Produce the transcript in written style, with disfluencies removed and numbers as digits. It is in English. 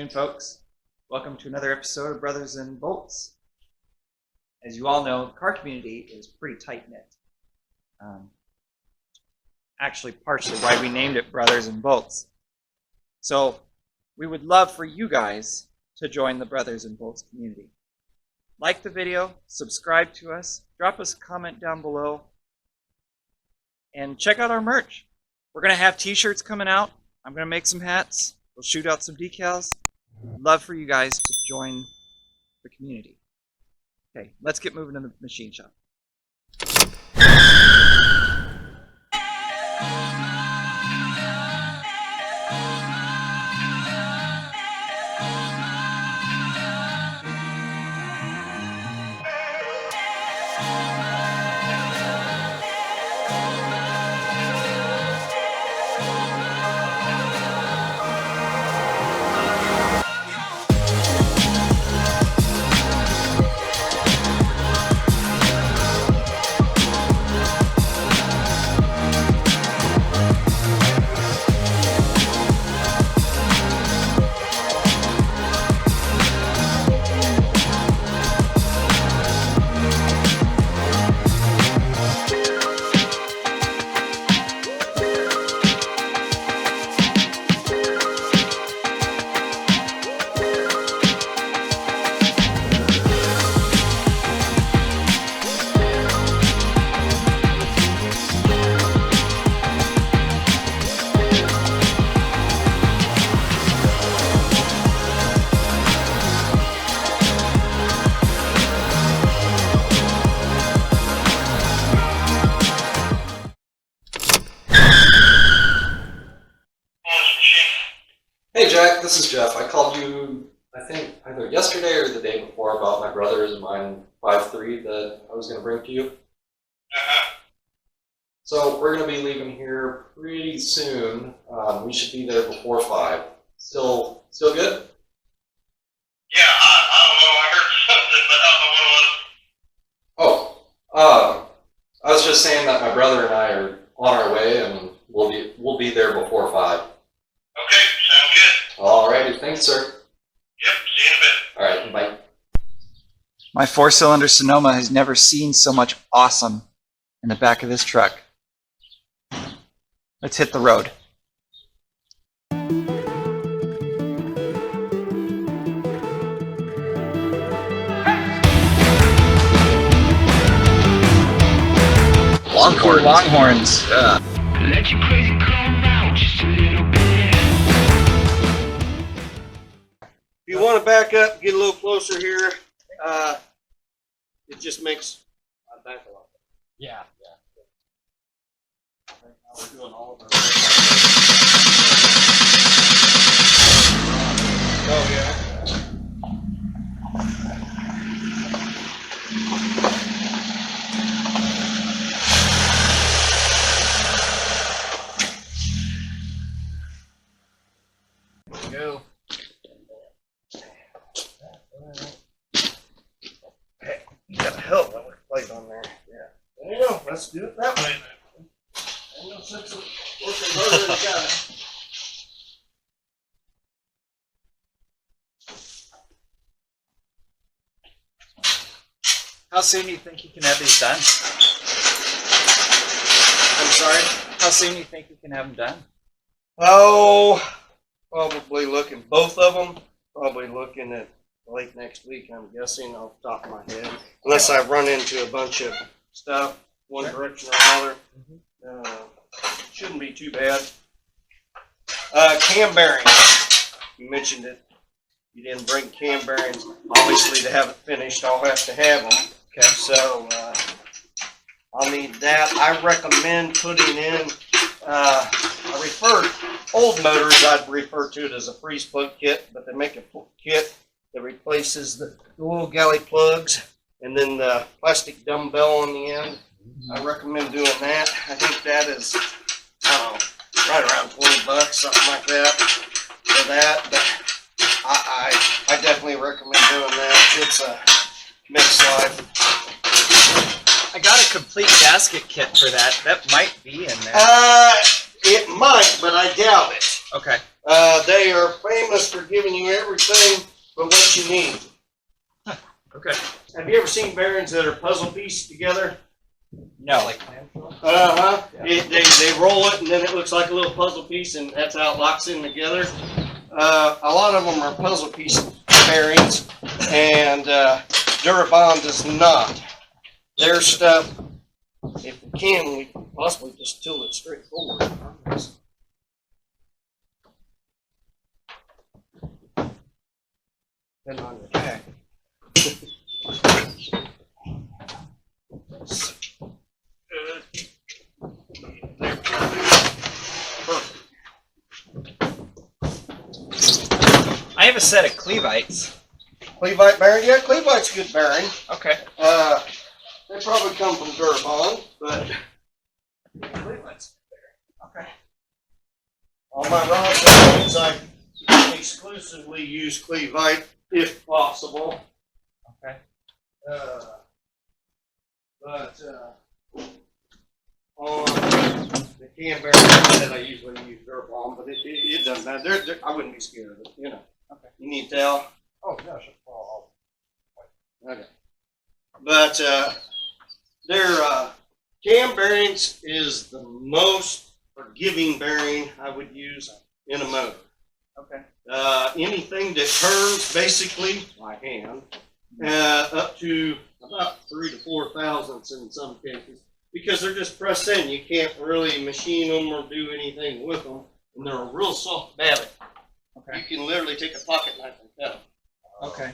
afternoon, folks. Welcome to another episode of Brothers and Bolts. As you all know, the car community is pretty tight-knit. Actually, partially why we named it Brothers and Bolts. So, we would love for you guys to join the Brothers and Bolts community. Like the video, subscribe to us, drop us a comment down below, and check out our merch. We're going to have t-shirts coming out. I'm going to make some hats. We'll shoot out some decals. I'd love for you guys to join the community. Okay, let's get moving to the machine shop. Hey Jack, this is Jeff. I called you, I think, either yesterday or the day before about my brother's mine 5.3 that I was going to bring to you. So we're going to be leaving here pretty soon. We should be there before 5. Still good? Yeah, I don't know. I heard something, but I don't know what it was. I was just saying that my brother and I are on our way, and we'll be there before 5. Okay, sounds good. Alrighty, thanks, sir. Yep, see you in a bit. Alright, bye. My 4-cylinder Sonoma has never seen so much awesome in the back of this truck. Let's hit the road. Longhorns. Longhorns. Yeah. Let your crazy come out just a little bit. If you want to back up, get a little closer here, it just makes my back a lot. Yeah. Right now we're doing all of our Oh yeah. Go. Hey, you got a hell of a plate on there. Yeah. There you go. Let's do it that way then. Ain't no sense of working harder than you got it. How soon do you think you can have these done? I'm sorry? How soon do you think you can have them done? Oh, probably looking, both of them, probably looking at late next week, I'm guessing, off the top of my head. Unless I run into a bunch of stuff, one direction or another. Shouldn't be too bad. Cam bearings. You mentioned it. You didn't bring cam bearings. Obviously, to have it finished, I'll have to have them. Okay. So, I'll need that. I recommend putting in, old motors, I'd refer to it as a freeze plug kit, but they make a kit that replaces the little galley plugs and then the plastic dumbbell on the end. I recommend doing that. I think that is, I don't know, right around $20, something like that for that. But I definitely recommend doing that. It's a mixed life. I got a complete gasket kit for that. That might be in there. It might, but I doubt it. Okay. They are famous for giving you everything but what you need. Okay. Have you ever seen bearings that are puzzle pieced together? No. Like clamshell? Uh-huh. Yeah. They roll it and then it looks like a little puzzle piece and that's how it locks in together. A lot of them are puzzle piece bearings and Durabond does not. Their stuff, if we can, we can possibly just tilt it straight forward. Depending on your tack. I have a set of Clevites. Clevite bearing? Yeah, Clevite's a good bearing. Okay. They probably come from Durabond, but Clevites. Okay. all my rod bearings I exclusively use Clevite if possible. Okay. On the cam bearing that I usually use Durabond, but it doesn't matter. I wouldn't be scared of it, you know. Okay. You need to tell. Oh, gosh, it fall Okay. But their cam bearings is the most forgiving bearing I would use in a motor. Okay. Anything that turns basically by hand up to about 3 to 4 thousandths in some cases because they're just pressed in. You can't really machine them or do anything with them, and they're a real soft batting. Okay. You can literally take a pocket knife and cut them. Okay.